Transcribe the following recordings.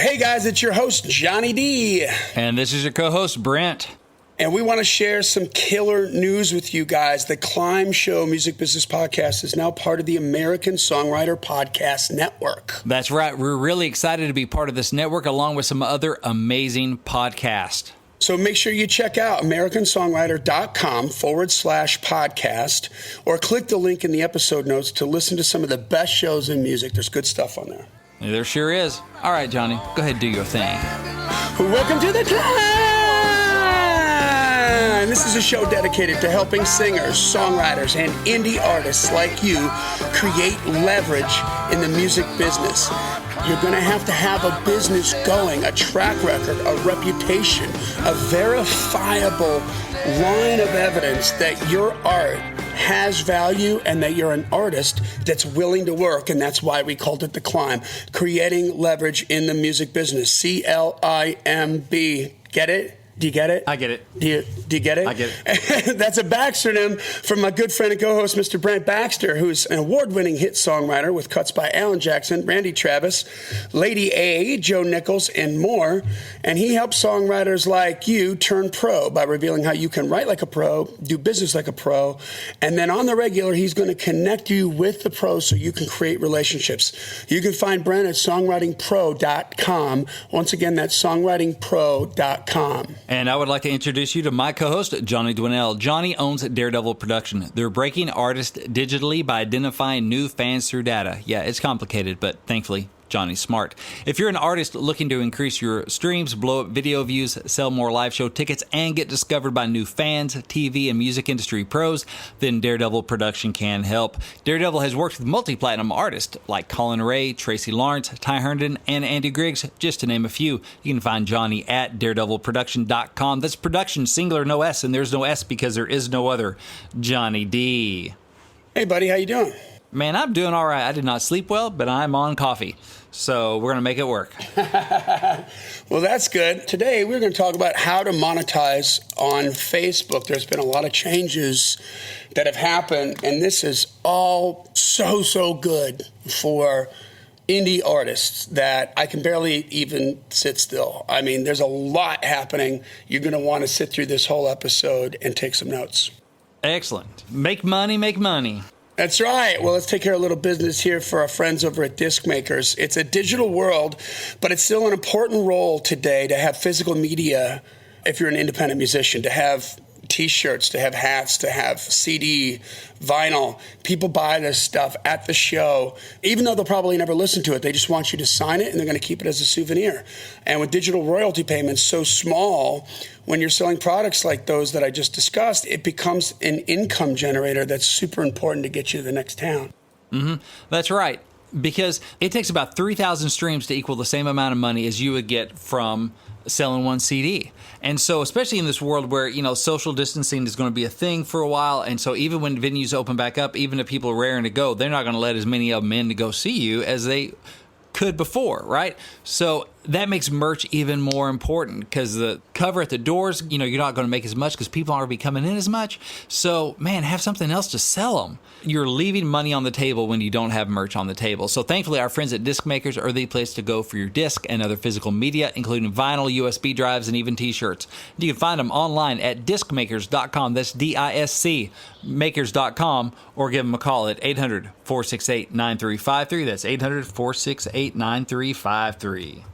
Hey guys, it's your host, Johnny D. And this is your co-host, Brent. And we want to share some killer news with you guys. The C.L.I.M.B Show Music Business Podcast is now part of the American Songwriter Podcast Network. That's right. We're really excited to be part of this network along with some other amazing podcasts. So make sure you check out americansongwriter.com/podcast or click the link in the episode notes to listen to some of the best shows in music. There's good stuff on there. There sure is. All right, Johnny, go ahead and do your thing. Welcome to the C.L.I.M.B. This is a show dedicated to helping singers, songwriters, and indie artists like you create leverage in the music business. You're going to have a business going, a track record, a reputation, a verifiable line of evidence that your art has value and that you're an artist that's willing to work. And that's why we called it the C.L.I.M.B, creating leverage in the music business. C.L.I.M.B. Get it? Do you get it? I get it. Do you get it? I get it. That's a Baxternym from my good friend and co-host, Mr. Brent Baxter, who's an award-winning hit songwriter with cuts by Alan Jackson, Randy Travis, Lady A, Joe Nichols, and more. And he helps songwriters like you turn pro by revealing how you can write like a pro, do business like a pro, and then on the regular, he's going to connect you with the pros so you can create relationships. You can find Brent at songwritingpro.com. Once again, that's songwritingpro.com. And I would like to introduce you to my co-host, Johnny Dwinell. Johnny owns Daredevil Production. They're breaking artists digitally by identifying new fans through data. Yeah, it's complicated, but thankfully, Johnny's smart. If you're an artist looking to increase your streams, blow up video views, sell more live show tickets, and get discovered by new fans, TV, and music industry pros, then Daredevil Production can help. Daredevil has worked with multi-platinum artists like Colin Ray, Tracy Lawrence, Ty Herndon, and Andy Griggs, just to name a few. You can find Johnny at daredevilproduction.com. That's production, singular, no S, and there's no S because there is no other Johnny D. Hey, buddy, how you doing? Man, I'm doing all right. I did not sleep well, but I'm on coffee. So we're going to make it work. Well, that's good. Today, we're going to talk about how to monetize on Facebook. There's been a lot of changes that have happened, and this is all so good for indie artists that I can barely even sit still. I mean, there's a lot happening. You're going to want to sit through this whole episode and take some notes. Excellent. Make money, make money. That's right. Well, let's take care of a little business here for our friends over at Disc Makers. It's a digital world, but it's still an important role today to have physical media if you're an independent musician, to have T-shirts, to have hats, to have CD, vinyl. People buy this stuff at the show, even though they'll probably never listen to it. They just want you to sign it, and they're going to keep it as a souvenir. And with digital royalty payments so small, when you're selling products like those that I just discussed, it becomes an income generator that's super important to get you to the next town. Mm-hmm. That's right, because it takes about 3,000 streams to equal the same amount of money as you would get from selling one CD. And so especially in this world where, social distancing is going to be a thing for a while. And so even when venues open back up, even if people are raring to go, they're not going to let as many of them in to go see you as they could before, right? So that makes merch even more important because the cover at the doors, you're not going to make as much because people aren't going to be coming in as much. So, man, have something else to sell them. You're leaving money on the table when you don't have merch on the table. So thankfully, our friends at Disc Makers are the place to go for your disc and other physical media, including vinyl, USB drives, and even T-shirts. You can find them online at discmakers.com. That's D-I-S-C, makers.com, or give them a call at 800-468-9353. That's 800-468-9353.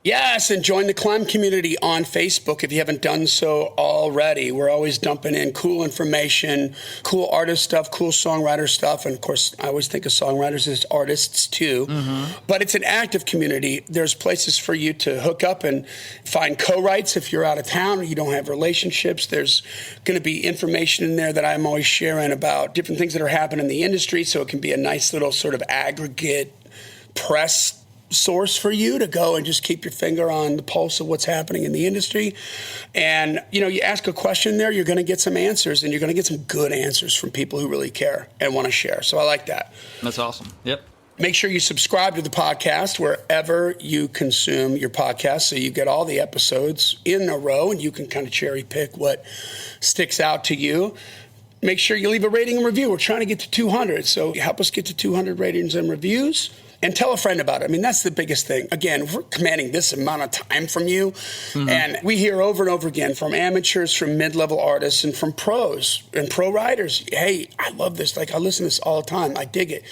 Yes, and join the C.L.I.M.B community on Facebook if you haven't done so already. We're always dumping in cool information, cool artist stuff, cool songwriter stuff. And of course, I always think of songwriters as artists too. Mm-hmm. But it's an active community. There's places for you to hook up and find co-writes if you're out of town or you don't have relationships. There's going to be information in there that I'm always sharing about different things that are happening in the industry. So it can be a nice little sort of aggregate press source for you to go and just keep your finger on the pulse of what's happening in the industry. And, you ask a question there, you're going to get some answers, and you're going to get some good answers from people who really care and want to share. So I like that. That's awesome. Yep. Make sure you subscribe to the podcast wherever you consume your podcast so you get all the episodes in a row and you can kind of cherry pick what sticks out to you. Make sure you leave a rating and review. We're trying to get to 200, so help us get to 200 ratings and reviews. And tell a friend about it. I mean, that's the biggest thing. Again, if we're commanding this amount of time from you, and we hear over and over again from amateurs, from mid-level artists, and from pros and pro writers, hey, I love this. Like, I listen to this all the time. I dig it.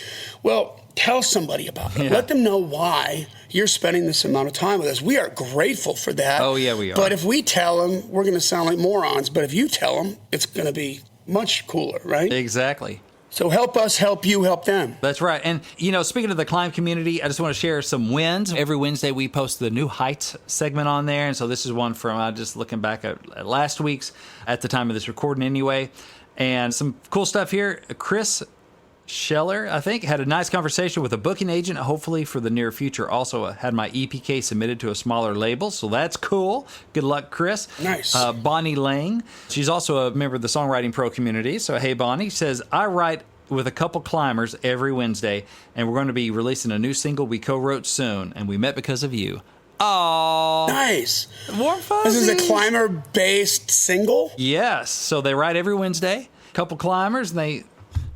Well, tell somebody about it. Yeah. Let them know why you're spending this amount of time with us. We are grateful for that. Oh, yeah, we are. But if we tell them, we're going to sound like morons. But if you tell them, it's going to be much cooler, right? Exactly. So help us, help you, help them. That's right. And, you know, speaking of the C.L.I.M.B community, I just want to share some wins. Every Wednesday we post the New Heights segment on there. And so this is one from just looking back at last week's, at the time of this recording anyway. And some cool stuff here. Chris Scheller, I think, had a nice conversation with a booking agent, hopefully for the near future. Also had my EPK submitted to a smaller label, so that's cool. Good luck, Chris. Nice. Bonnie Lang, she's also a member of the Songwriting Pro community. So, hey, Bonnie, says, I write with a couple climbers every Wednesday, and we're going to be releasing a new single we co-wrote soon, and we met because of you. Oh, nice. Warm fuzzies. This is a climber-based single? Yes. So they write every Wednesday, a couple climbers, and they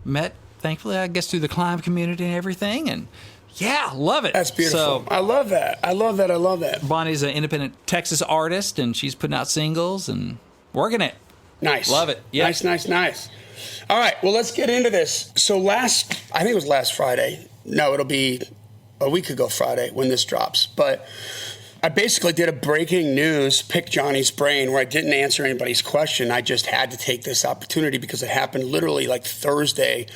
met, thankfully, I guess, through the C.L.I.M.B community and everything. And yeah, love it. That's beautiful. So, I love that. I love that. I love that. Bonnie's an independent Texas artist, and she's putting out singles and working it. Nice. Love it. Yeah. Nice. All right, well, let's get into this. So I think it was last Friday. No, it'll be a week ago Friday when this drops. But I basically did a breaking news, pick Johnny's brain, where I didn't answer anybody's question. I just had to take this opportunity because it happened literally like Thursday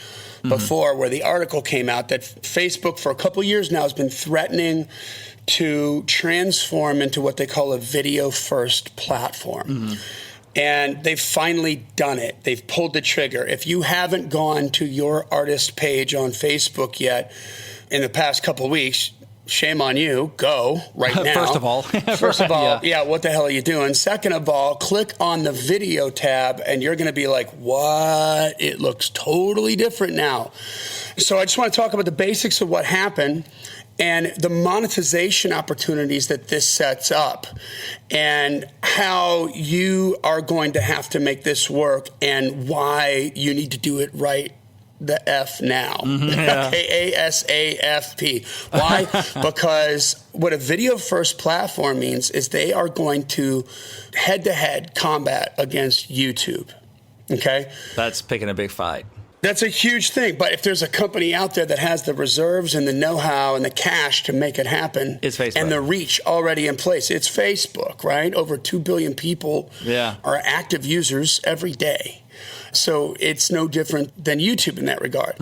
before, where the article came out that Facebook for a couple years now has been threatening to transform into what they call a video-first platform. And they've finally done it. They've pulled the trigger. If you haven't gone to your artist page on Facebook yet in the past couple of weeks, shame on you. Go right now. First of all. First of all, yeah, what the hell are you doing? Second of all, click on the video tab, and you're going to be like, what? It looks totally different now. So I just want to talk about the basics of what happened and the monetization opportunities that this sets up and how you are going to have to make this work and why you need to do it right the F now. K-A-S-A-F-P. Why? Because what a video-first platform means is they are going to head-to-head combat against YouTube. Okay? That's picking a big fight. That's a huge thing. But if there's a company out there that has the reserves and the know-how and the cash to make it happen, it's Facebook. And the reach already in place, it's Facebook, right? Over 2 billion people are active users every day. So it's no different than YouTube in that regard.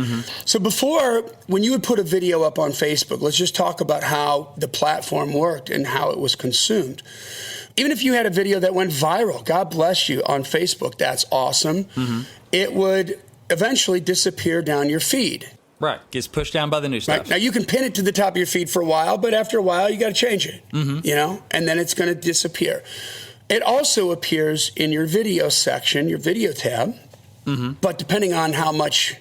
So before, when you would put a video up on Facebook, let's just talk about how the platform worked and how it was consumed. Even if you had a video that went viral, God bless you, on Facebook, that's awesome. It would eventually disappear down your feed. Right. Gets pushed down by the new stuff. Right. Now, you can pin it to the top of your feed for a while, but after a while, you got to change it, you know, and then it's going to disappear. It also appears in your video section, your video tab, but depending on how much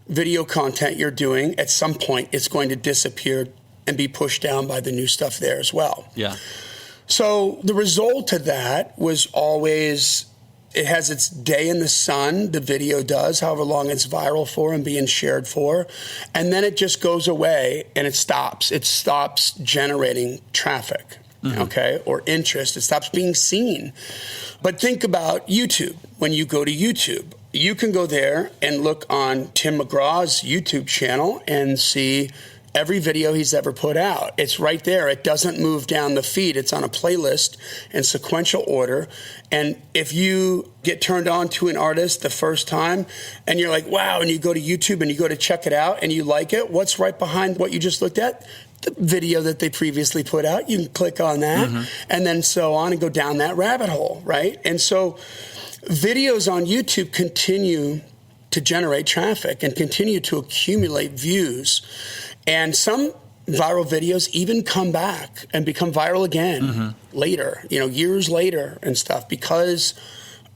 video content you're doing, at some point, it's going to disappear and be pushed down by the new stuff there as well. Yeah. So the result of that was always, it has its day in the sun, the video does, however long it's viral for and being shared for, and then it just goes away and it stops. It stops generating traffic, okay, or interest. It stops being seen. But think about YouTube. When you go to YouTube, you can go there and look on Tim McGraw's YouTube channel and see every video he's ever put out. It's right there. It doesn't move down the feed. It's on a playlist in sequential order. And if you get turned on to an artist the first time and you're like, wow, and you go to YouTube and you go to check it out and you like it, what's right behind what you just looked at? The video that they previously put out. You can click on that and then so on and go down that rabbit hole, right? And so videos on YouTube continue to generate traffic and continue to accumulate views. And some viral videos even come back and become viral again later, you know, years later and stuff because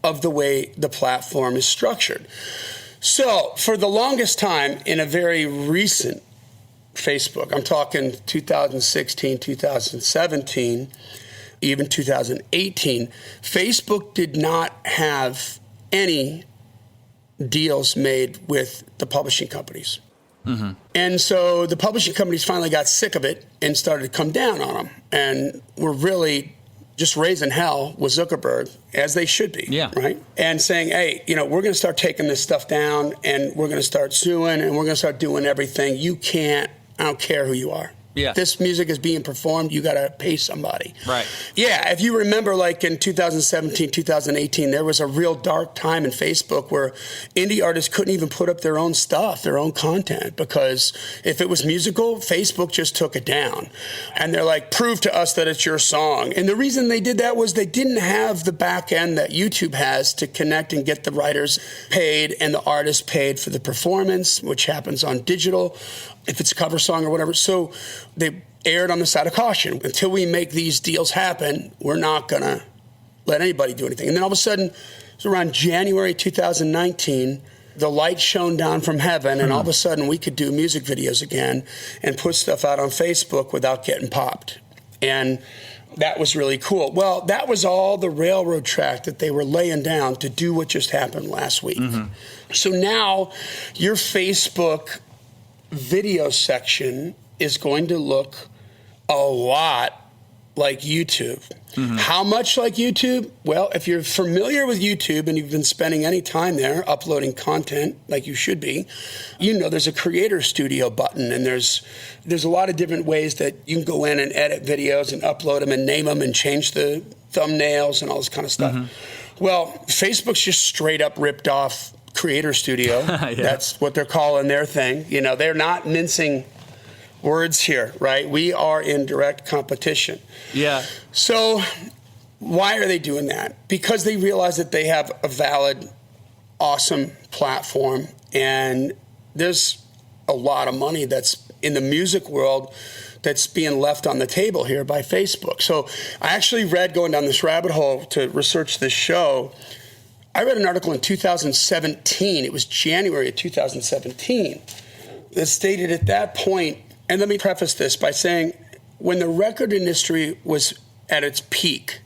of the way the platform is structured. So for the longest time in a very recent Facebook, I'm talking 2016, 2017, even 2018, Facebook did not have any deals made with the publishing companies. And so the publishing companies finally got sick of it and started to come down on them. And were really just raising hell with Zuckerberg, as they should be, right? And saying, hey, we're going to start taking this stuff down, and we're going to start suing, and we're going to start doing everything. I don't care who you are. Yeah. This music is being performed, you got to pay somebody. Right. Yeah, if you remember, like in 2017, 2018, there was a real dark time in Facebook where indie artists couldn't even put up their own stuff, their own content, because if it was musical, Facebook just took it down. And they're like, prove to us that it's your song. And the reason they did that was they didn't have the back end that YouTube has to connect and get the writers paid and the artists paid for the performance, which happens on digital, if it's a cover song or whatever. So they erred on the side of caution. Until we make these deals happen, we're not going to let anybody do anything. And then all of a sudden, it was around January 2019, the light shone down from heaven, and all of a sudden we could do music videos again and put stuff out on Facebook without getting popped. And that was really cool. Well, that was all the railroad track that they were laying down to do what just happened last week. So now your Facebook video section is going to look a lot like YouTube. How much like YouTube? Well, if you're familiar with YouTube and you've been spending any time there uploading content like you should be, there's a creator studio button, and there's a lot of different ways that you can go in and edit videos and upload them and name them and change the thumbnails and all this kind of stuff. Well, Facebook's just straight up ripped off Creator Studio. That's what they're calling their thing. They're not mincing words here, right? We are in direct competition. Yeah. So why are they doing that? Because they realize that they have a valid, awesome platform, and there's a lot of money that's in the music world that's being left on the table here by Facebook. So I actually read, going down this rabbit hole to research this show, I read an article in 2017, it was January of 2017, that stated at that point, and let me preface this by saying, when the record industry was at its peak,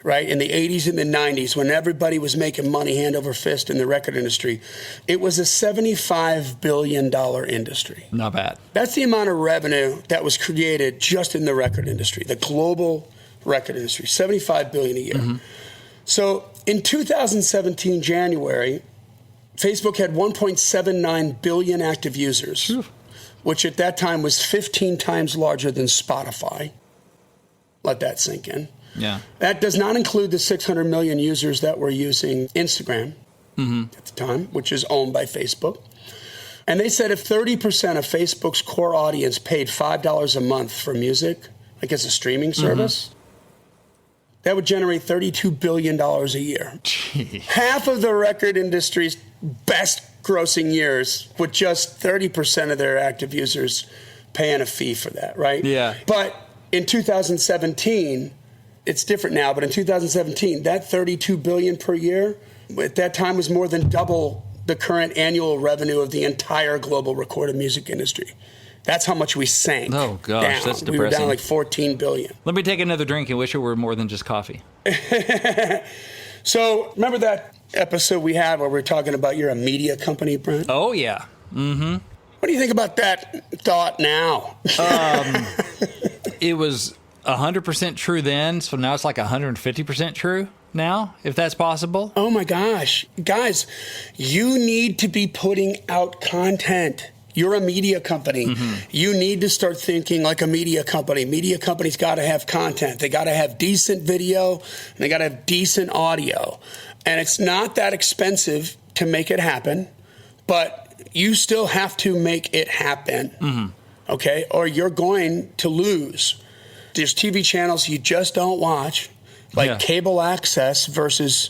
right, in the 80s and the 90s, when everybody was making money hand over fist in the record industry, it was a $75 billion industry. Not bad. That's the amount of revenue that was created just in the record industry, the global record industry, $75 billion a year. So in 2017, January, Facebook had 1.79 billion active users, which at that time was 15 times larger than Spotify. Let that sink in. Yeah. That does not include the 600 million users that were using Instagram at the time, which is owned by Facebook. And they said if 30% of Facebook's core audience paid $5 a month for music, like as a streaming service, that would generate $32 billion a year. Half of the record industry's best grossing years with just 30% of their active users paying a fee for that, right? Yeah. But in 2017, it's different now, but in 2017, that $32 billion per year, at that time was more than double the current annual revenue of the entire global recorded music industry. That's how much we sank. Oh, gosh, down. that's depressing. We were down like $14 billion. Let me take another drink and wish it were more than just coffee. So, remember that episode we had where we were talking about you're a media company, Brent? Oh, yeah. Mm-hmm. What do you think about that thought now? It was 100% true then, so now it's like 150% true now, if that's possible. Oh, my gosh. Guys, you need to be putting out content. You're a media company. You need to start thinking like a media company. Media companies got to have content. They got to have decent video, and they got to have decent audio. And it's not that expensive to make it happen, but you still have to make it happen, okay? Or you're going to lose. There's TV channels you just don't watch, like cable access versus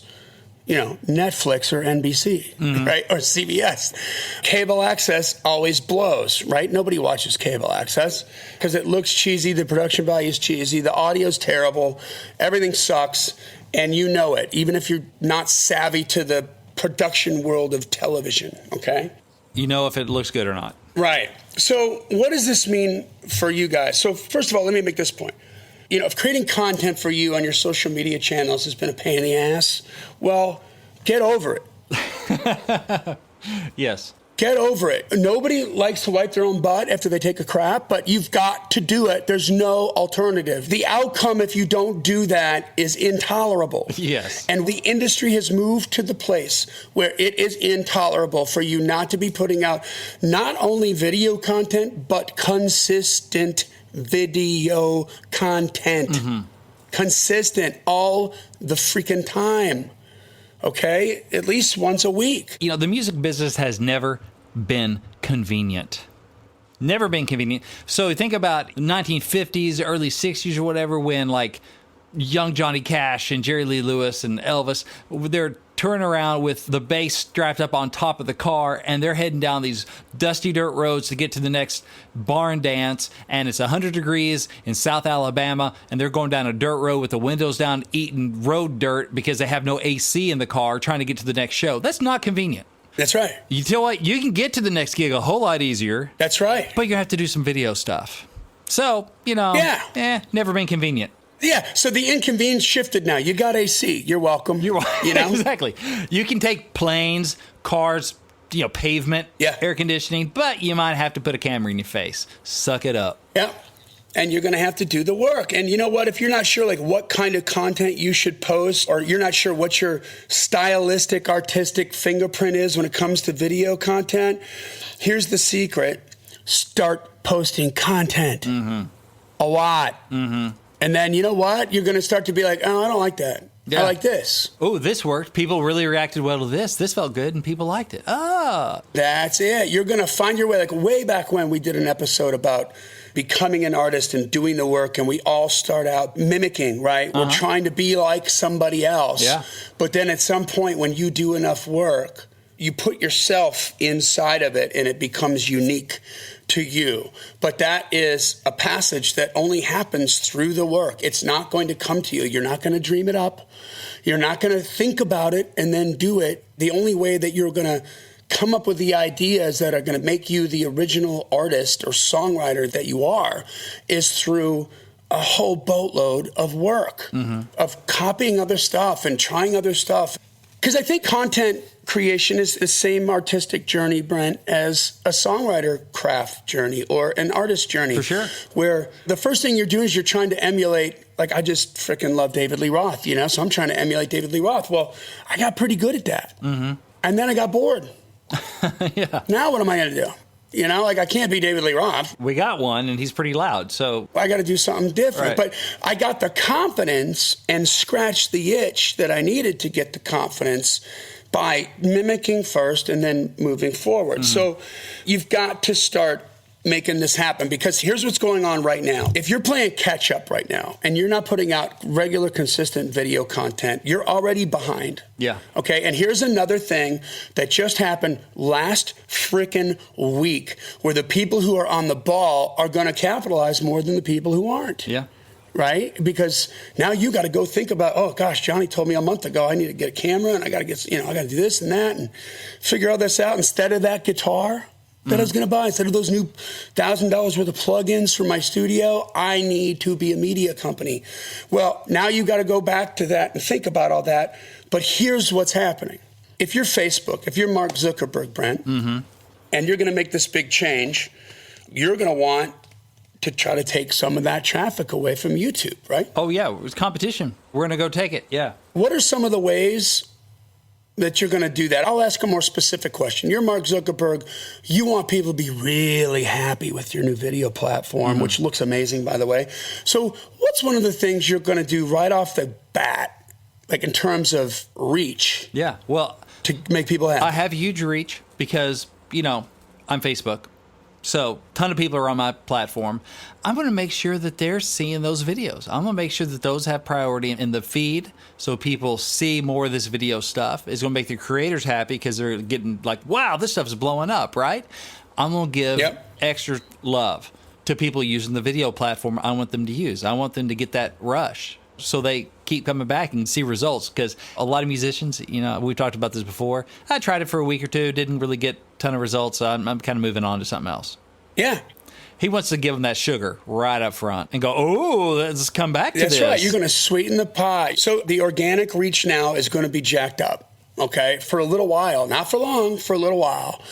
Netflix or NBC, right? Or CBS. Cable access always blows, right? Nobody watches cable access because it looks cheesy. The production value is cheesy. The audio's terrible. Everything sucks. And you know it, even if you're not savvy to the production world of television, okay? You know if it looks good or not. Right. So what does this mean for you guys? So first of all, let me make this point. If creating content for you on your social media channels has been a pain in the ass, well, get over it. Yes. Get over it. Nobody likes to wipe their own butt after they take a crap, but you've got to do it. There's no alternative. The outcome, if you don't do that, is intolerable. Yes. And the industry has moved to the place where it is intolerable for you not to be putting out not only video content, but consistent video content. Mm-hmm. Consistent all the freaking time. Okay? At least once a week. You know, the music business has never been convenient. Never been convenient. So think about 1950s, early 60s or whatever, when like young Johnny Cash and Jerry Lee Lewis and Elvis, they're turning around with the bass strapped up on top of the car, and they're heading down these dusty dirt roads to get to the next barn dance, and it's 100 degrees in South Alabama, and they're going down a dirt road with the windows down, eating road dirt because they have no AC in the car, trying to get to the next show. That's not convenient. That's right. You know what? You can get to the next gig a whole lot easier. That's right. But you have to do some video stuff. So, you know, never been convenient. Yeah, so the inconvenience shifted now. You got AC. You're welcome. You know? Exactly. You can take planes, cars, you know, pavement, air conditioning, but you might have to put a camera in your face. Suck it up. Yeah. And you're going to have to do the work. And you know what? If you're not sure like what kind of content you should post, or you're not sure what your stylistic, artistic fingerprint is when it comes to video content, here's the secret. Start posting content. Mm-hmm. A lot. Mm-hmm. And then, you know what? You're going to start to be like, oh, I don't like that. Yeah. I like this. Oh, this worked. People really reacted well to this. This felt good, and people liked it. Ah. That's it. You're going to find your way. Like way back when we did an episode about becoming an artist and doing the work, and we all start out mimicking, right? We're trying to be like somebody else. Yeah. But then at some point when you do enough work, you put yourself inside of it, and it becomes unique to you. But that is a passage that only happens through the work. It's not going to come to you. You're not going to dream it up. You're not going to think about it and then do it. The only way that you're going to come up with the ideas that are going to make you the original artist or songwriter that you are is through a whole boatload of work, of copying other stuff and trying other stuff. Because I think content creation is the same artistic journey, Brent, as a songwriter craft journey or an artist journey. For sure. Where the first thing you're doing is you're trying to emulate, like I just freaking love David Lee Roth, you know? So I'm trying to emulate David Lee Roth. Well, I got pretty good at that. Mm-hmm. And then I got bored. Yeah. Now what am I going to do? You know, like I can't be David Lee Roth. We got one, and he's pretty loud, so I got to do something different. Right. But I got the confidence and scratched the itch that I needed to get the confidence by mimicking first and then moving forward. Mm-hmm. So you've got to start making this happen, because here's what's going on right now. If you're playing catch up right now and you're not putting out regular, consistent video content, you're already behind. Yeah. Okay. And here's another thing that just happened last freaking week, where the people who are on the ball are going to capitalize more than the people who aren't. Yeah. Right? Because now you got to go think about, oh gosh, Johnny told me a month ago I need to get a camera and I got to get, I got to do this and that and figure all this out. Instead of that guitar that I was going to buy, instead of those new $1,000 worth of plugins for my studio, I need to be a media company. Well, now you got to go back to that and think about all that. But here's what's happening. If you're Facebook, if you're Mark Zuckerberg, Brent, and you're going to make this big change, you're going to want to try to take some of that traffic away from YouTube, right? Oh, yeah. It's competition. We're going to go take it. Yeah. What are some of the ways that you're going to do that? I'll ask a more specific question. You're Mark Zuckerberg. You want people to be really happy with your new video platform, which looks amazing, by the way. So what's one of the things you're going to do right off the bat, like in terms of reach? Yeah, well, to make people happy. I have huge reach because, I'm Facebook. So a ton of people are on my platform. I'm going to make sure that they're seeing those videos. I'm going to make sure that those have priority in the feed so people see more of this video stuff. It's going to make the creators happy because they're getting like, wow, this stuff is blowing up, right? I'm going to give extra love to people using the video platform I want them to use. I want them to get that rush so they keep coming back and see results, because a lot of musicians, we've talked about this before. I tried it for a week or two, didn't really get a ton of results. So I'm kind of moving on to something else. Yeah. He wants to give them that sugar right up front and go, oh, let's come back to this. That's right. You're going to sweeten the pie. So the organic reach now is going to be jacked up. okay, for a little while. Not for long, for a little while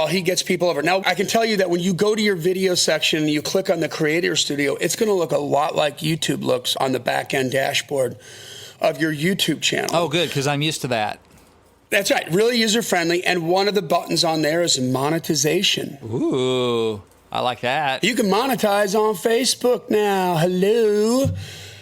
he gets people over. Now, I can tell you that when you go to your video section and you click on the Creator Studio, it's going to look a lot like YouTube looks on the back-end dashboard of your YouTube channel. Oh, good, because I'm used to that. That's right. Really user-friendly. And one of the buttons on there is monetization. Ooh, I like that. You can monetize on Facebook now. Hello.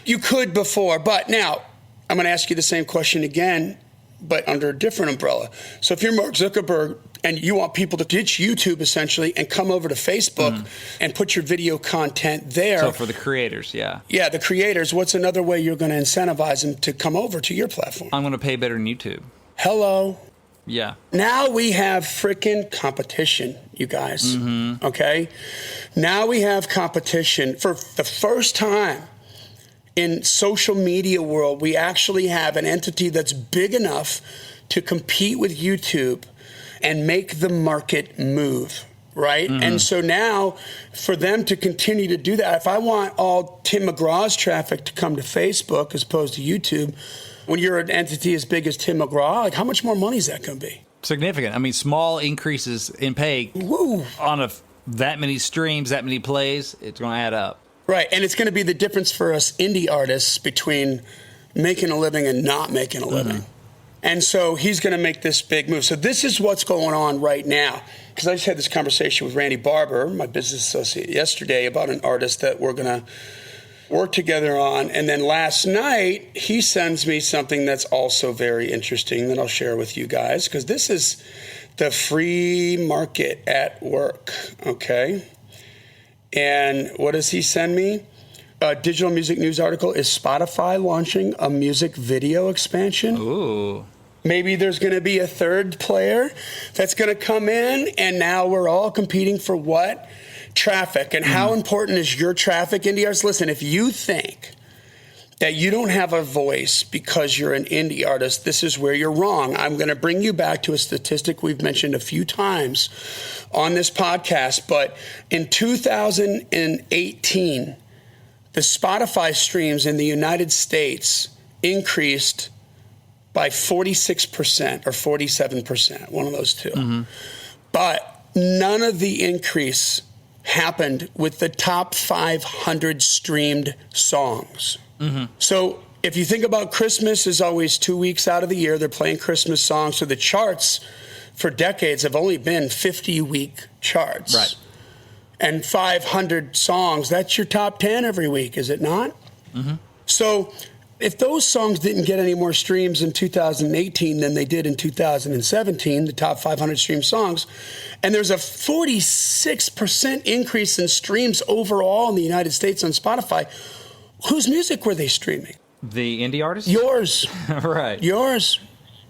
You could before, but now I'm going to ask you the same question again, but under a different umbrella. So if you're Mark Zuckerberg and you want people to ditch YouTube essentially and come over to Facebook and put your video content there. So for the creators, yeah. Yeah, the creators, what's another way you're going to incentivize them to come over to your platform? I'm going to pay better than YouTube. Hello. Yeah. Now we have freaking competition, you guys. Okay? Now we have competition. For the first time in social media world, we actually have an entity that's big enough to compete with YouTube and make the market move, right? And so now for them to continue to do that, if I want all Tim McGraw's traffic to come to Facebook as opposed to YouTube, when you're an entity as big as Tim McGraw, like how much more money is that going to be? Significant. I mean, small increases in pay on that many streams, that many plays, it's going to add up. Right, and it's going to be the difference for us indie artists between making a living and not making a living. And so he's going to make this big move. So this is what's going on right now. Because I just had this conversation with Randy Barber, my business associate, yesterday about an artist that we're going to work together on. And then last night, he sends me something that's also very interesting that I'll share with you guys, because this is the free market at work, okay? And what does he send me? A digital music news article. Is Spotify launching a music video expansion? Ooh. Maybe there's going to be a third player that's going to come in, and now we're all competing for what? Traffic. And how important is your traffic, indie artists? Listen, if you think that you don't have a voice because you're an indie artist, this is where you're wrong. I'm going to bring you back to a statistic we've mentioned a few times on this podcast, but in 2018, the Spotify streams in the United States increased by 46% or 47%, one of those two. But none of the increase happened with the top 500 streamed songs. So if you think about Christmas is always 2 weeks out of the year, they're playing Christmas songs. So the charts for decades have only been 50-week charts. Right. And 500 songs, that's your top 10 every week, is it not? So if those songs didn't get any more streams in 2018 than they did in 2017, the top 500 streamed songs, and there's a 46% increase in streams overall in the United States on Spotify, whose music were they streaming? The indie artists? Yours. Right. Yours.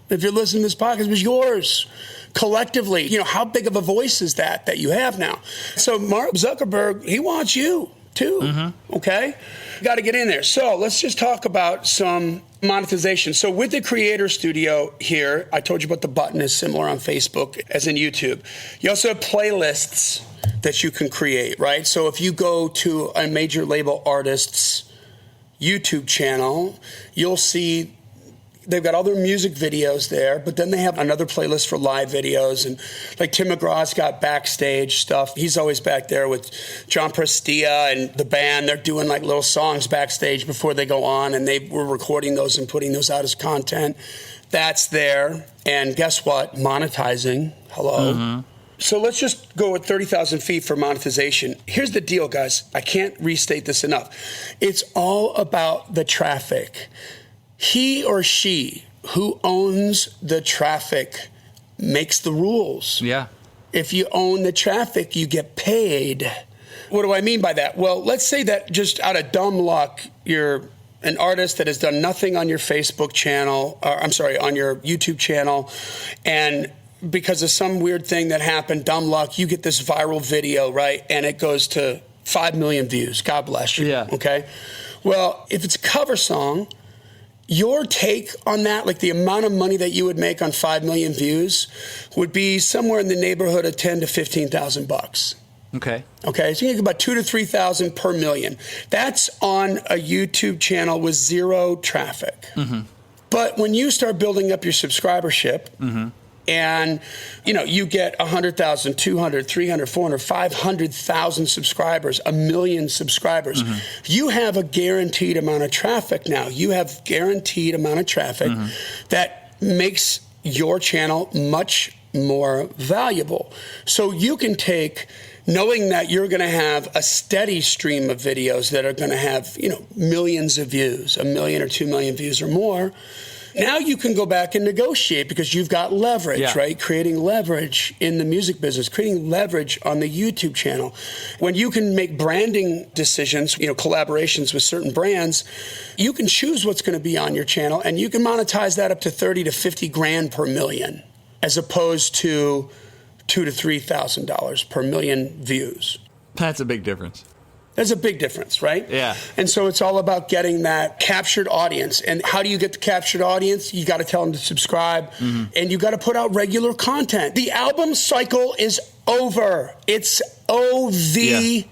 If you're listening to this podcast, it was yours. Collectively, you know, how big of a voice is that you have now? So Mark Zuckerberg, he wants you too, okay? Got to get in there. So let's just talk about some monetization. So with the Creator Studio here, I told you about the button is similar on Facebook as in YouTube. You also have playlists that you can create, right? So if you go to a major label artist's YouTube channel, you'll see they've got all their music videos there, but then they have another playlist for live videos. And like Tim McGraw's got backstage stuff. He's always back there with John Prestia and the band. They're doing like little songs backstage before they go on, and they were recording those and putting those out as content. That's there. And guess what? Monetizing. Hello. So let's just go at 30,000 feet for monetization. Here's the deal, guys. I can't restate this enough. It's all about the traffic. He or she who owns the traffic makes the rules. Yeah. If you own the traffic, you get paid. What do I mean by that? Well, let's say that just out of dumb luck, you're an artist that has done nothing on your Facebook channel, on your YouTube channel, and because of some weird thing that happened, dumb luck, you get this viral video, right? And it goes to 5 million views. God bless you. Yeah. Okay? Well, if it's a cover song, your take on that, like the amount of money that you would make on 5 million views, would be somewhere in the neighborhood of $10,000 to $15,000. Okay. Okay, so you get about 2,000 to 3,000 per million. That's on a YouTube channel with zero traffic. But when you start building up your subscribership, and you get 100,000, 200, 300, 400, 500,000 subscribers, 1 million subscribers, you have a guaranteed amount of traffic now. You have guaranteed amount of traffic that makes your channel much more valuable. So you can take, knowing that you're going to have a steady stream of videos that are going to have, millions of views, 1 million or 2 million views or more. Now you can go back and negotiate because you've got leverage, right? Creating leverage in the music business, creating leverage on the YouTube channel. When you can make branding decisions, collaborations with certain brands, you can choose what's going to be on your channel, and you can monetize that up to 30 to 50 grand per million, as opposed to $2,000 to $3,000 per million views. That's a big difference. There's a big difference, right? Yeah. And so it's all about getting that captured audience. And how do you get the captured audience? You got to tell them to subscribe, and you got to put out regular content. The album cycle is over. It's OVER.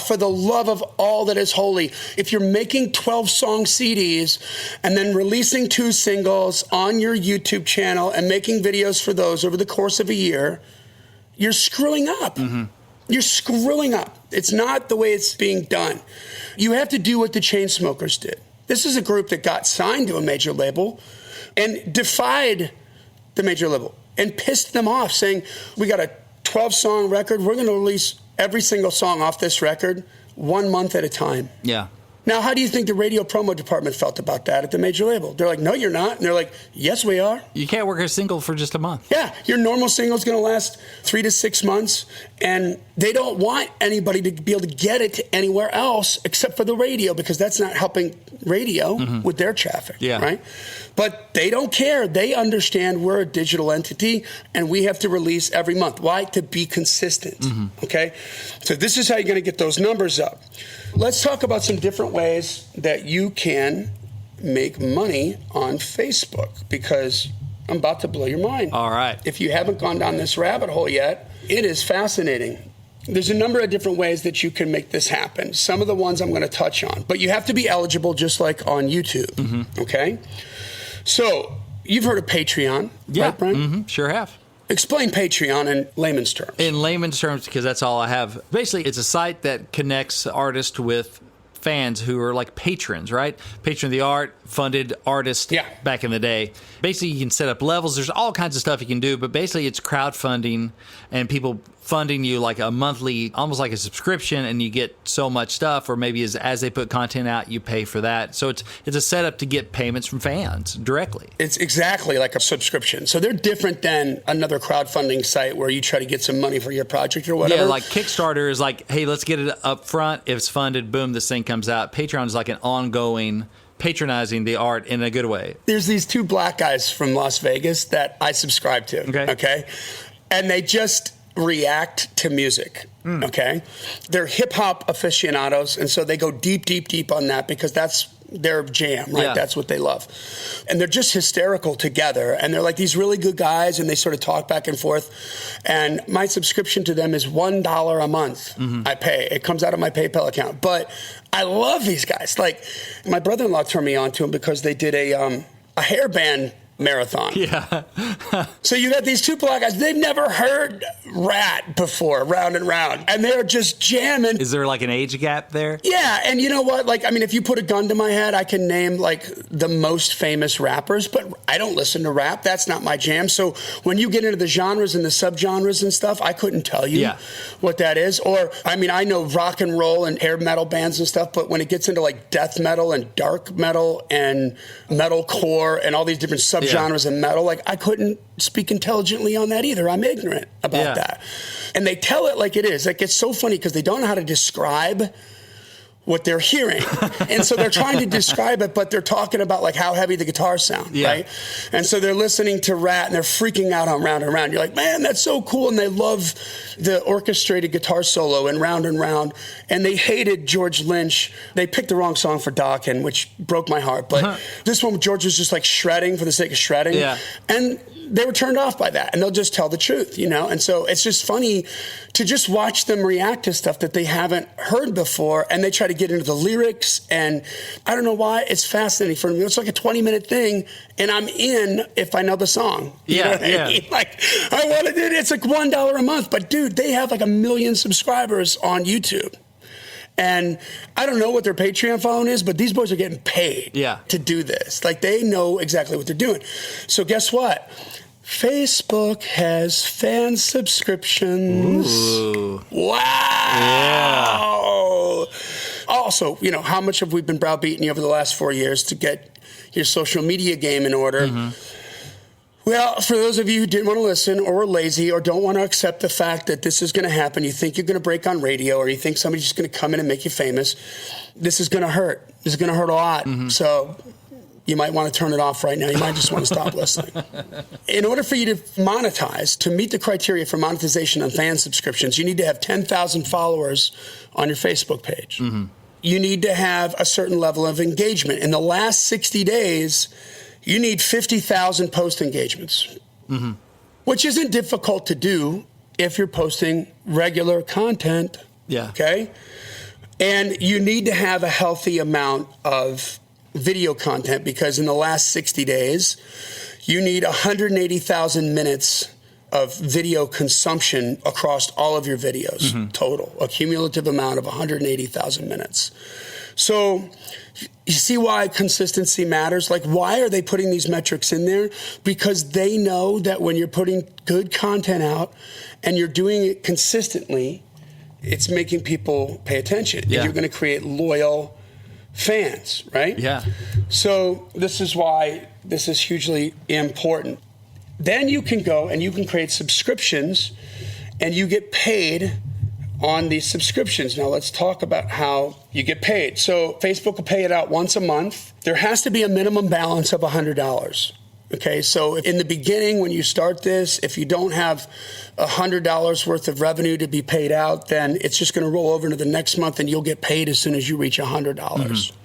For the love of all that is holy. If you're making 12-song CDs and then releasing 2 singles on your YouTube channel and making videos for those over the course of a year, you're screwing up. You're screwing up. It's not the way it's being done. You have to do what the Chainsmokers did. This is a group that got signed to a major label and defied the major label and pissed them off, saying, we got a 12-song record. We're going to release every single song off this record 1 month at a time. Yeah. Now, how do you think the radio promo department felt about that at the major label? They're like, no, you're not. And they're like, yes, we are. You can't work a single for just a month. Yeah, your normal single is going to last 3 to 6 months, and they don't want anybody to be able to get it anywhere else except for the radio, because that's not helping radio with their traffic, right? But they don't care. They understand we're a digital entity, and we have to release every month. Why? To be consistent, okay? So this is how you're going to get those numbers up. Let's talk about some different ways that you can make money on Facebook, because I'm about to blow your mind. All right. If you haven't gone down this rabbit hole yet, it is fascinating. There's a number of different ways that you can make this happen. Some of the ones I'm going to touch on, but you have to be eligible just like on YouTube, okay? So you've heard of Patreon, right, Brent? Sure have. Explain Patreon in layman's terms. In layman's terms, because that's all I have. Basically, it's a site that connects artists with fans who are like patrons, right? Patron of the art, funded artist back in the day. Basically, you can set up levels. There's all kinds of stuff you can do, but basically it's crowdfunding and people funding you like a monthly, almost like a subscription, and you get so much stuff, or maybe as they put content out, you pay for that. So it's a setup to get payments from fans directly. It's exactly like a subscription. So they're different than another crowdfunding site where you try to get some money for your project or whatever. Yeah, like Kickstarter is like, hey, let's get it up front. If it's funded, boom, this thing comes out. Patreon is like an ongoing patronizing the art in a good way. There's these 2 black guys from Las Vegas that I subscribe to, okay? And they just react to music, okay? They're hip-hop aficionados, and so they go deep, deep, deep on that because that's their jam, right? Yeah. That's what they love. And they're just hysterical together, and they're like these really good guys, and they sort of talk back and forth. And my subscription to them is $1 a month. I pay. It comes out of my PayPal account. But I love these guys. Like, my brother-in-law turned me on to them because they did a hairband marathon. Yeah. So you got these 2 black guys. They've never heard Rat before, Round and Round. And they're just jamming. Is there like an age gap there? Yeah. And you know what? Like, I mean, if you put a gun to my head, I can name like the most famous rappers, but I don't listen to rap. That's not my jam. So when you get into the genres and the subgenres and stuff, I couldn't tell you what that is. Or, I mean, I know rock and roll and hair metal bands and stuff, but when it gets into like death metal and dark metal and metalcore and all these different subgenres of metal, like I couldn't speak intelligently on that either. I'm ignorant about that. And they tell it like it is. Like, it's so funny because they don't know how to describe what they're hearing. And so they're trying to describe it, but they're talking about like how heavy the guitars sound, right? And so they're listening to Rat and they're freaking out on Round and Round. You're like, man, that's so cool. And they love the orchestrated guitar solo in Round and Round. And they hated George Lynch. They picked the wrong song for Dokken, which broke my heart. But this one, George was just like shredding for the sake of shredding. And they were turned off by that, and they'll just tell the truth, And so it's just funny to just watch them react to stuff that they haven't heard before, and they try to get into the lyrics, and I don't know why. It's fascinating for me. It's like a 20-minute thing, and I'm in if I know the song. You know what I mean? Like, I want to do it. It's like $1 a month, but dude, they have like 1 million subscribers on YouTube. And I don't know what their Patreon following is, but these boys are getting paid to do this. Like, they know exactly what they're doing. So guess what? Facebook has fan subscriptions. Ooh. Wow. Yeah. Also, how much have we been browbeating you over the last 4 years to get your social media game in order? Mm-hmm. Well, for those of you who didn't want to listen or were lazy or don't want to accept the fact that this is going to happen, you think you're going to break on radio or you think somebody's just going to come in and make you famous, this is going to hurt. This is going to hurt a lot. Mm-hmm. So you might want to turn it off right now. You might just want to stop listening. In order for you to monetize, to meet the criteria for monetization on fan subscriptions, you need to have 10,000 followers on your Facebook page. Mm-hmm. You need to have a certain level of engagement. In the last 60 days, you need 50,000 post engagements, mm-hmm. which isn't difficult to do if you're posting regular content. Yeah. Okay. And you need to have a healthy amount of video content because in the last 60 days, you need 180,000 minutes of video consumption across all of your videos, mm-hmm. total, a cumulative amount of 180,000 minutes. So you see why consistency matters? Like, why are they putting these metrics in there? Because they know that when you're putting good content out and you're doing it consistently, it's making people pay attention. Yeah. And you're going to create loyal fans, right? Yeah. So this is why this is hugely important. Then you can go and you can create subscriptions and you get paid on these subscriptions. Now let's talk about how you get paid. So Facebook will pay it out once a month. There has to be a minimum balance of $100. Okay, so in the beginning, when you start this, if you don't have $100 worth of revenue to be paid out, then it's just going to roll over into the next month and you'll get paid as soon as you reach $100. Mm-hmm.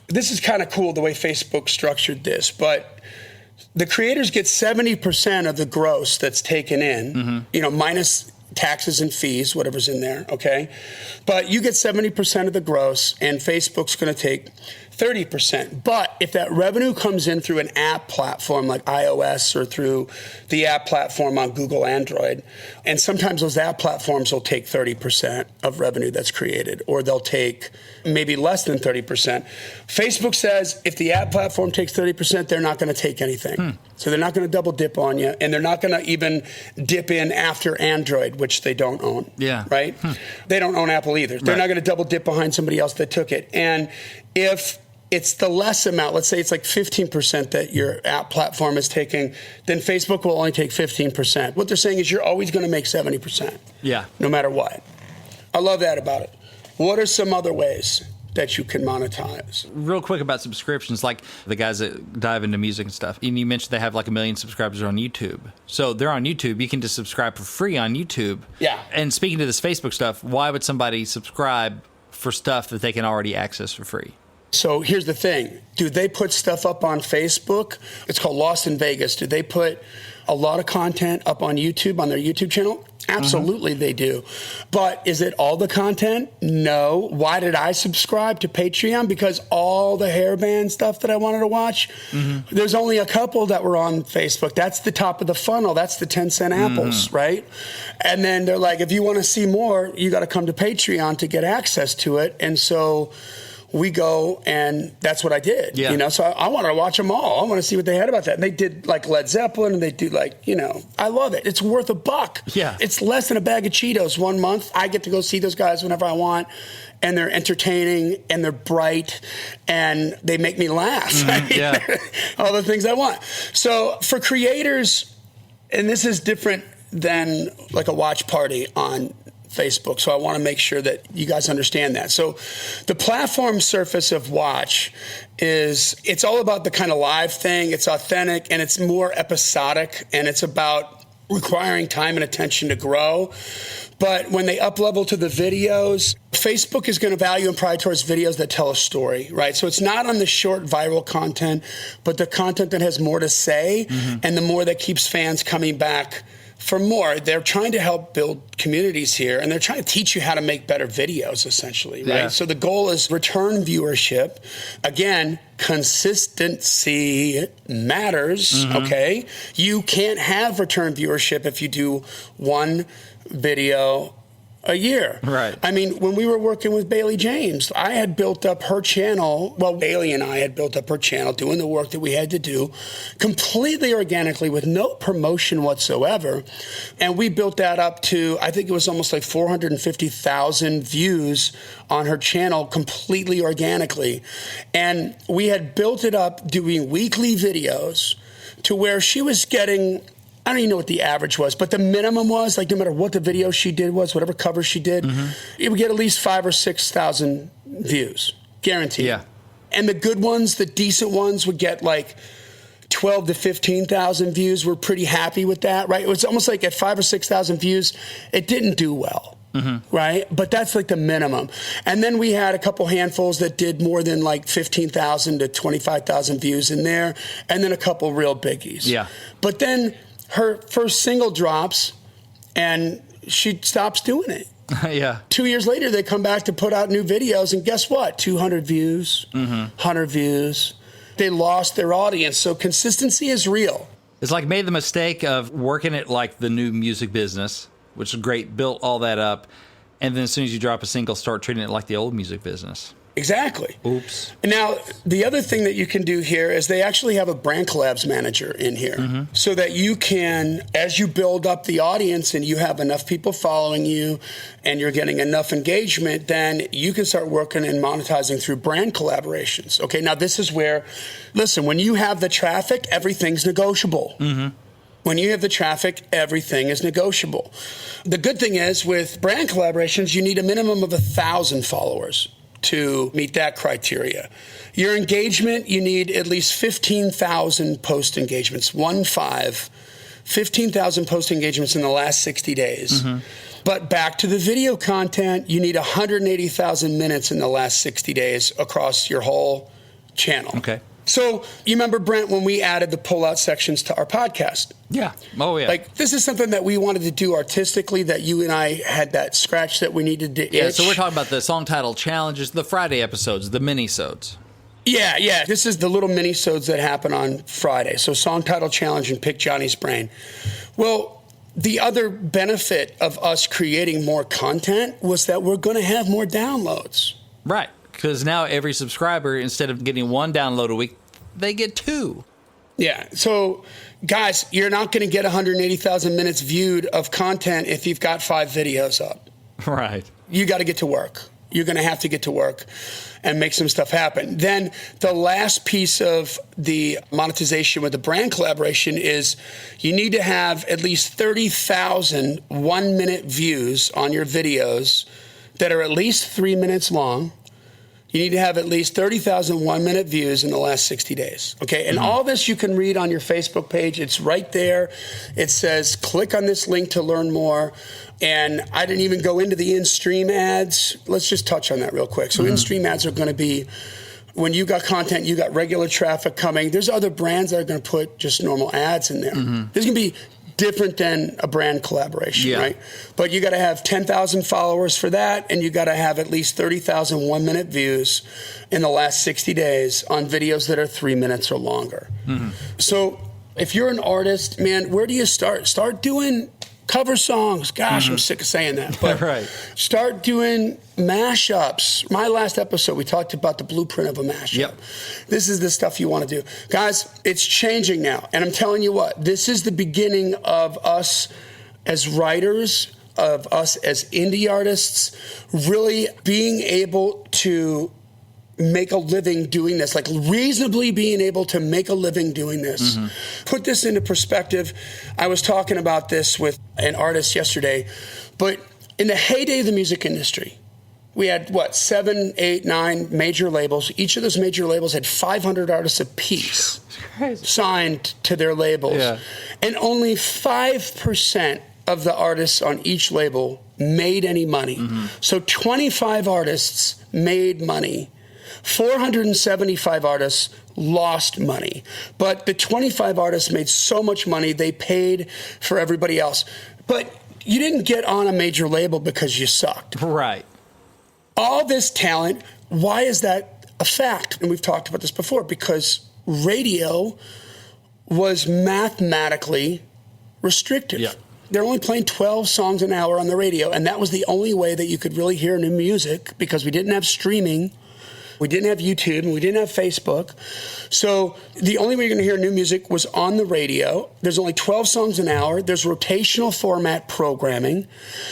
This is kind of cool the way Facebook structured this, but the creators get 70% of the gross that's taken in, mm-hmm. Minus taxes and fees, whatever's in there, okay? But you get 70% of the gross, and Facebook's going to take 30%. But if that revenue comes in through an app platform like iOS or through the app platform on Google Android, and sometimes those app platforms will take 30% of revenue that's created, or they'll take maybe less than 30%. Facebook says if the app platform takes 30%, they're not going to take anything. So they're not going to double dip on you, and they're not going to even dip in after Android, which they don't own. Yeah. Right? They don't own Apple either. They're not going to double dip behind somebody else that took it. And if it's the less amount, let's say it's like 15% that your app platform is taking, then Facebook will only take 15%. What they're saying is you're always going to make 70%. Yeah. No matter what. I love that about it. What are some other ways that you can monetize? Real quick about subscriptions, like the guys that dive into music and stuff. And you mentioned they have like 1 million subscribers on YouTube. So they're on YouTube. You can just subscribe for free on YouTube. Yeah. And speaking to this Facebook stuff, why would somebody subscribe for stuff that they can already access for free? So here's the thing. Do they put stuff up on Facebook? It's called Lost in Vegas. Do they put a lot of content up on YouTube, on their YouTube channel? Absolutely, they do. But is it all the content? No. Why did I subscribe to Patreon? Because all the hairband stuff that I wanted to watch, there's only a couple that were on Facebook. That's the top of the funnel. That's the 10-cent apples, right? And then they're like, if you want to see more, you got to come to Patreon to get access to it. And so we go, and that's what I did. Yeah. So I wanted to watch them all. I want to see what they had about that. And they did like Led Zeppelin, and they do like, I love it. It's worth $1. Yeah. It's less than a bag of Cheetos 1 month. I get to go see those guys whenever I want, and they're entertaining, and they're bright, and they make me laugh. All the things I want. So for creators, and this is different than like a watch party on Facebook. So I want to make sure that you guys understand that. So the platform surface of Watch it's all about the kind of live thing. It's authentic, and it's more episodic, and it's about requiring time and attention to grow. But when they up level to the videos, Facebook is going to value and prioritize videos that tell a story, right? So it's not on the short viral content, but the content that has more to say and the more that keeps fans coming back for more. They're trying to help build communities here, and they're trying to teach you how to make better videos, essentially, right? Yeah. So the goal is return viewership. Again, consistency matters, okay? You can't have return viewership if you do one video a year. Right. I mean, when we were working with Bailey James, I had built up her channel. Well, Bailey and I had built up her channel doing the work that we had to do completely organically with no promotion whatsoever. And we built that up to, I think it was almost like 450,000 views on her channel completely organically. And we had built it up doing weekly videos to where she was getting, I don't even know what the average was, but the minimum was, like, no matter what the video she did was, whatever cover she did, it would get at least 5,000 or 6,000 views, guaranteed. Yeah. And the good ones, the decent ones, would get like 12 to 15,000 views. We're pretty happy with that, right? It was almost like at 5,000 or 6,000 views, it didn't do well. Right? But that's like the minimum. And then we had a couple handfuls that did more than like 15,000 to 25,000 views in there, and then a couple real biggies. Yeah. But then her first single drops, and she stops doing it. Yeah. 2 years later, they come back to put out new videos, and guess what? 200 views, 100 views. They lost their audience. So consistency is real. It's like made the mistake of working it like the new music business, which is great, built all that up, and then as soon as you drop a single, start treating it like the old music business. Exactly. Oops. Now, the other thing that you can do here is they actually have a brand collabs manager in here so that you can, as you build up the audience and you have enough people following you and you're getting enough engagement, then you can start working and monetizing through brand collaborations. Okay, now this is where, listen, when you have the traffic, everything's negotiable. When you have the traffic, everything is negotiable. The good thing is with brand collaborations, you need a minimum of 1,000 followers to meet that criteria. Your engagement, you need at least 15,000 post engagements, 15,000 post engagements in the last 60 days. But back to the video content, you need 180,000 minutes in the last 60 days across your whole channel. Okay. So you remember, Brent, when we added the pull-out sections to our podcast? Yeah. Oh, yeah. Like, this is something that we wanted to do artistically, that you and I had that scratch that we needed to itch. Yeah, so we're talking about the song title challenges, the Friday episodes, the mini-sodes. Yeah. This is the little mini-sodes that happen on Friday. So song title challenge and Pick Johnny's Brain. Well, the other benefit of us creating more content was that we're going to have more downloads. Right. Because now every subscriber, instead of getting one download a week, they get two. Yeah. So, guys, you're not going to get 180,000 minutes viewed of content if you've got 5 videos up. Right. You got to get to work. You're going to have to get to work and make some stuff happen. Then the last piece of the monetization with the brand collaboration is you need to have at least 30,000 1-minute views on your videos that are at least 3 minutes long. You need to have at least 30,000 1-minute views in the last 60 days. Okay, and all this you can read on your Facebook page. It's right there. It says, click on this link to learn more. And I didn't even go into the in-stream ads. Let's just touch on that real quick. So in-stream ads are going to be when you got content, you got regular traffic coming. There's other brands that are going to put just normal ads in there. There's going to be different than a brand collaboration, right? But you got to have 10,000 followers for that, and you got to have at least 30,000 1-minute views in the last 60 days on videos that are 3 minutes or longer. So if you're an artist, man, where do you start? Start doing cover songs. Gosh, I'm sick of saying that. But start doing mashups. My last episode, we talked about the blueprint of a mashup. This is the stuff you want to do. Guys, it's changing now. And I'm telling you what, this is the beginning of us as writers, of us as indie artists, really being able to make a living doing this, like reasonably being able to make a living doing this. Put this into perspective. I was talking about this with an artist yesterday, but in the heyday of the music industry, we had, 7, 8, 9 major labels. Each of those major labels had 500 artists apiece signed to their labels. And only 5% of the artists on each label made any money. So 25 artists made money. 475 artists lost money. But the 25 artists made so much money, they paid for everybody else. But you didn't get on a major label because you sucked. Right. All this talent, why is that a fact? And we've talked about this before, because radio was mathematically restrictive. Yeah. They're only playing 12 songs an hour on the radio, and that was the only way that you could really hear new music, because we didn't have streaming, we didn't have YouTube, and we didn't have Facebook. So the only way you're going to hear new music was on the radio. There's only 12 songs an hour. There's rotational format programming.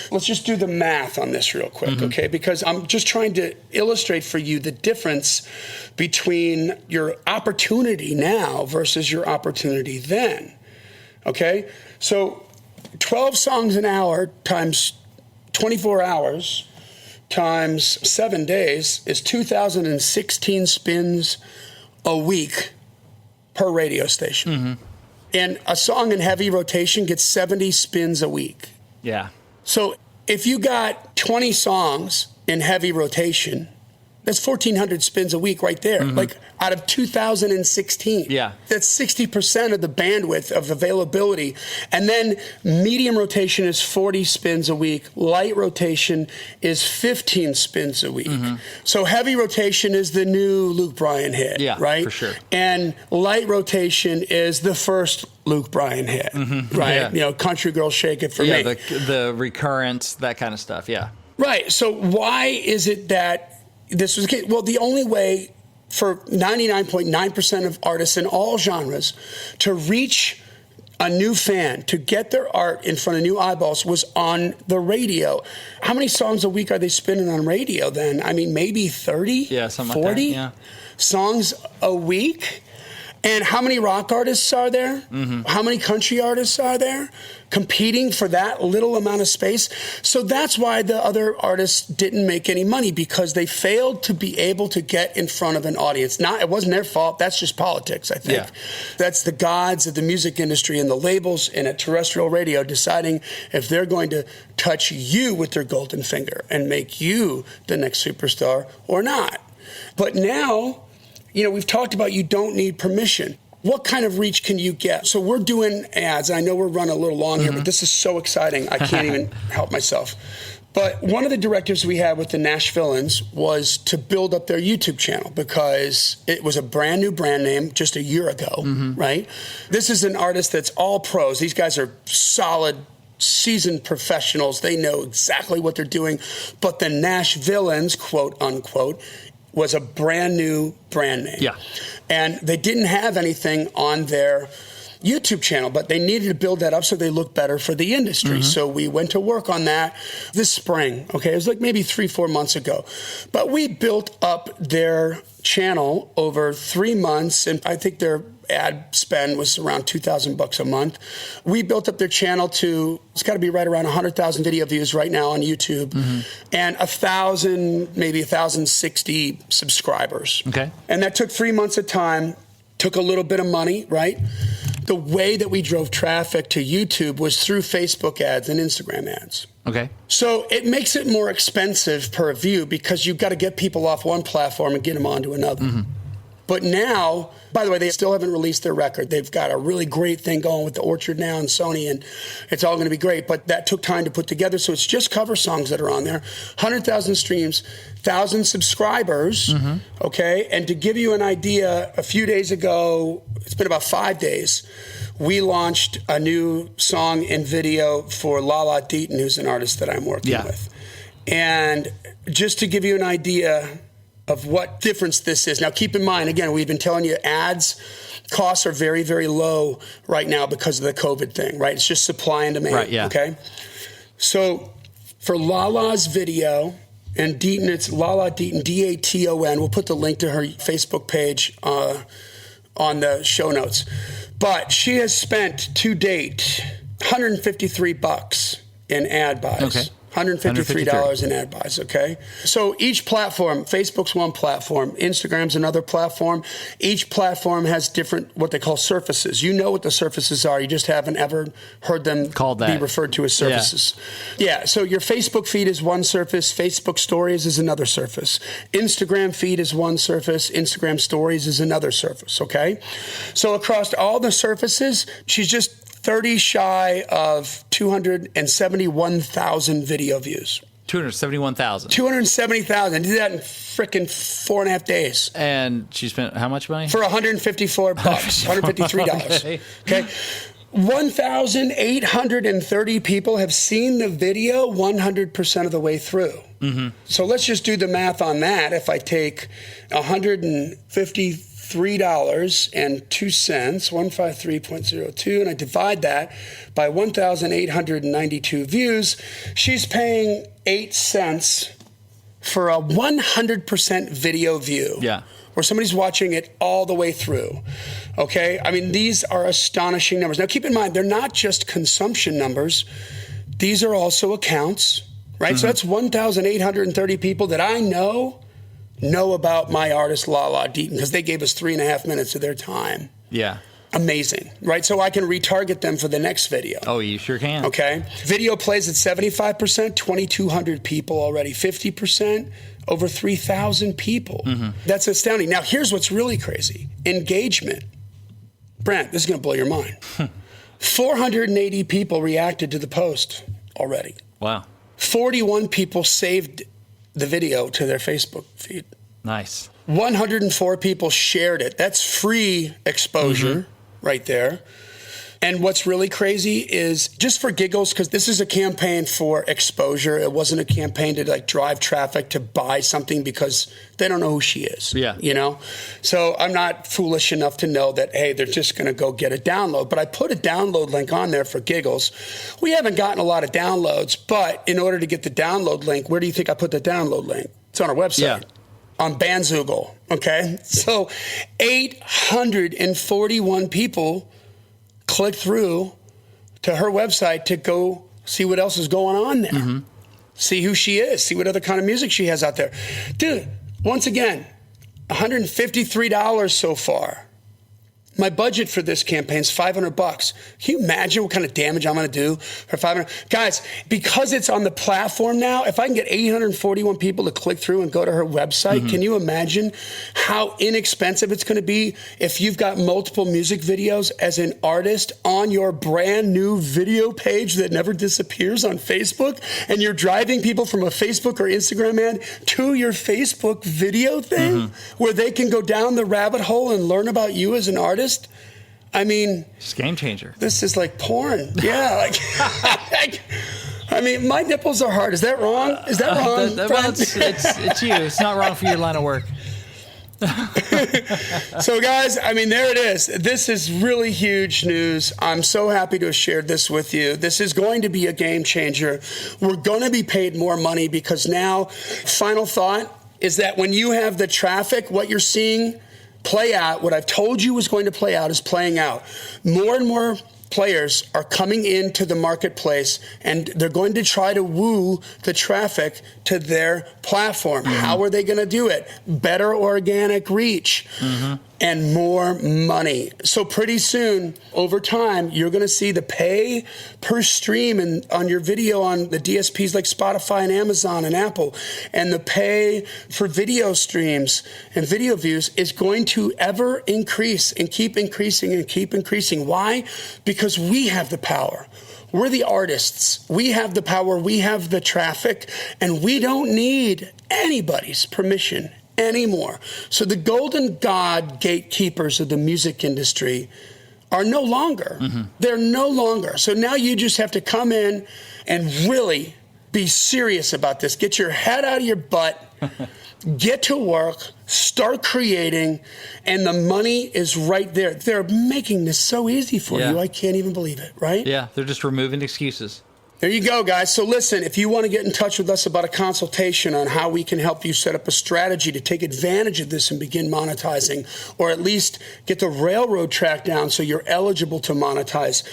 Let's just do the math on this real quick, okay? Because I'm just trying to illustrate for you the difference between your opportunity now versus your opportunity then, okay? So 12 songs an hour times 24 hours times 7 days is 2,016 spins a week per radio station. And a song in heavy rotation gets 70 spins a week. Yeah. So if you got 20 songs in heavy rotation, that's 1,400 spins a week right there, like out of 2,016. Yeah. That's 60% of the bandwidth of availability. And then medium rotation is 40 spins a week. Light rotation is 15 spins a week. So heavy rotation is the new Luke Bryan hit, right? For sure. And light rotation is the first Luke Bryan hit, right? Yeah. You know, Country Girl Shake It for me. The recurrence, that kind of stuff, Right. So why is it that this was the case? Well, the only way for 99.9% of artists in all genres to reach a new fan, to get their art in front of new eyeballs, was on the radio. How many songs a week are they spinning on radio then? I mean, maybe 30? Yeah, something 40 like that, songs a week? And how many rock artists are there? How many country artists are there competing for that little amount of space? So that's why the other artists didn't make any money, because they failed to be able to get in front of an audience. It wasn't their fault. That's just politics, I think. That's the gods of the music industry and the labels and at terrestrial radio deciding if they're going to touch you with their golden finger and make you the next superstar or not. But now, you know, we've talked about you don't need permission. What kind of reach can you get? So we're doing ads. I know we're running a little long here, but this is so exciting. I can't even help myself. But one of the directives we had with the Nashvilleans was to build up their YouTube channel, because it was a brand new brand name just a year ago, right? This is an artist that's all pros. These guys are solid, seasoned professionals. They know exactly what they're doing. But the Nashvilleans, quote unquote, was a brand new brand name. And they didn't have anything on their YouTube channel, but they needed to build that up so they look better for the industry. So we went to work on that this spring. Okay, it was like maybe 3-4 months ago. But we built up their channel over 3 months, and I think their ad spend was around $2,000 a month. We built up their channel to, it's got to be right around 100,000 video views right now on YouTube, and 1,000, maybe 1,060 subscribers. Okay. And that took 3 months of time, took a little bit of money, right? The way that we drove traffic to YouTube was through Facebook ads and Instagram ads. Okay. So it makes it more expensive per view, because you've got to get people off one platform and get them onto another. But now, by the way, they still haven't released their record. They've got a really great thing going with the Orchard now and Sony, and it's all going to be great. But that took time to put together, so it's just cover songs that are on there. 100,000 streams, 1,000 subscribers, okay? And to give you an idea, a few days ago, it's been about 5 days, we launched a new song and video for Lala Deaton, who's an artist that I'm working with. And just to give you an idea of what difference this is. Now, keep in mind, again, we've been telling you ads costs are very, very low right now because of the COVID thing, right? It's just supply and demand, okay? So for Lala's video and Deaton, it's Lala Deaton, D-A-T-O-N. We'll put the link to her Facebook page on the show notes. But she has spent to date $153 in ad buys. $153 in ad buys, okay? So each platform, Facebook's one platform, Instagram's another platform. Each platform has different, what they call surfaces. You know what the surfaces are. You just haven't ever heard them be referred to as surfaces. Yeah, so your Facebook feed is one surface. Facebook Stories is another surface. Instagram feed is one surface. Instagram Stories is another surface, okay? So across all the surfaces, she's just 30 shy of 271,000 video views. 271,000. 270,000. Did that in frickin' 4.5 days. And she spent how much money? For $154, $153. Okay. 1,830 people have seen the video 100% of the way through. Mm-hmm. So let's just do the math on that. If I take $153.02, 153.02, and I divide that by 1,892 views, she's paying 8 cents for a 100% video view. Yeah. Where somebody's watching it all the way through. Okay? I mean, these are astonishing numbers. Now, keep in mind, they're not just consumption numbers. These are also accounts, right? Mm-hmm. So that's 1,830 people that I know about my artist, Lala Deaton, because they gave us 3.5 minutes of their time. Yeah. Amazing, right? So I can retarget them for the next video. Oh, you sure can. Okay. Video plays at 75%, 2,200 people already. 50%, over 3,000 people. Mm-hmm. That's astounding. Now, here's what's really crazy. Engagement. Brent, this is going to blow your mind. 480 people reacted to the post already. Wow. 41 people saved the video to their Facebook feed. Nice. 104 people shared it. That's free exposure right there. And what's really crazy is, just for giggles, because this is a campaign for exposure. It wasn't a campaign to like drive traffic to buy something because they don't know who she is. Yeah. You know? So I'm not foolish enough to know that, hey, they're just going to go get a download. But I put a download link on there for giggles. We haven't gotten a lot of downloads, but in order to get the download link, where do you think I put the download link? It's on our website. Yeah. On Bandzoogle. Okay? So 841 people click through to her website to go see what else is going on there. Mm-hmm. See who she is. See what other kind of music she has out there. Dude, once again, $153 so far. My budget for this campaign is $500. Can you imagine what kind of damage I'm going to do for $500? Guys, because it's on the platform now, if I can get 841 people to click through and go to her website, can you imagine how inexpensive it's going to be if you've got multiple music videos as an artist on your brand new video page that never disappears on Facebook, and you're driving people from a Facebook or Instagram ad to your Facebook video thing where they can go down the rabbit hole and learn about you as an artist? I mean, it's a game changer. This is like porn. Yeah, like I mean, my nipples are hard. Is that wrong? Is that wrong? Well, it's you. It's not wrong for your line of work. So, guys, I mean, there it is. This is really huge news. I'm so happy to have shared this with you. This is going to be a game changer. We're going to be paid more money because now, final thought is that when you have the traffic, what you're seeing play out, what I've told you was going to play out is playing out. More and more players are coming into the marketplace and they're going to try to woo the traffic to their platform. How are they going to do it? Better organic reach and more money. So pretty soon, over time, you're going to see the pay per stream on your video on the DSPs like Spotify and Amazon and Apple, and the pay for video streams and video views is going to ever increase and keep increasing and keep increasing. Why? Because we have the power. We're the artists. We have the power. We have the traffic, and we don't need anybody's permission anymore. So the golden god gatekeepers of the music industry are no longer. They're no longer. So now you just have to come in and really be serious about this. Get your head out of your butt. Get to work. Start creating. And the money is right there. They're making this so easy for you. I can't even believe it, right? Yeah, they're just removing excuses. There you go, guys. So listen, if you want to get in touch with us about a consultation on how we can help you set up a strategy to take advantage of this and begin monetizing, or at least get the railroad track down so you're eligible to monetize,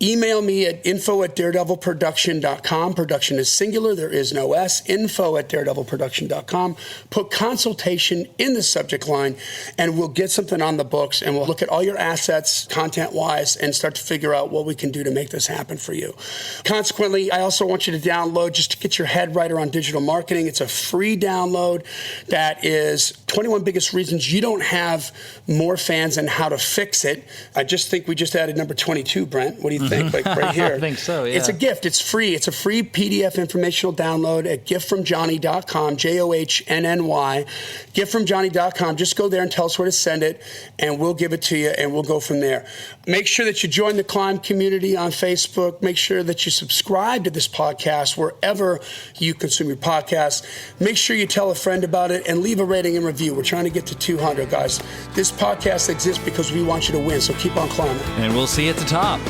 email me at info@daredevilproduction.com. Production is singular. There is no S. info@daredevilproduction.com. Put consultation in the subject line, and we'll get something on the books, and we'll look at all your assets content-wise and start to figure out what we can do to make this happen for you. Consequently, I also want you to download just to get your head right around digital marketing. It's a free download that is 21 biggest reasons you don't have more fans and how to fix it. I just think we just added number 22, Brent. What do you think? Like right here. I think so, yeah. It's a gift. It's free. It's a free PDF informational download at giftfromjohnny.com, JOHNNY, giftfromjohnny.com. Just go there and tell us where to send it, and we'll give it to you, and we'll go from there. Make sure that you join the C.L.I.M.B community on Facebook. Make sure that you subscribe to this podcast wherever you consume your podcasts. Make sure you tell a friend about it and leave a rating and review. We're trying to get to 200, guys. This podcast exists because we want you to win, so keep on climbing. And we'll see you at the top.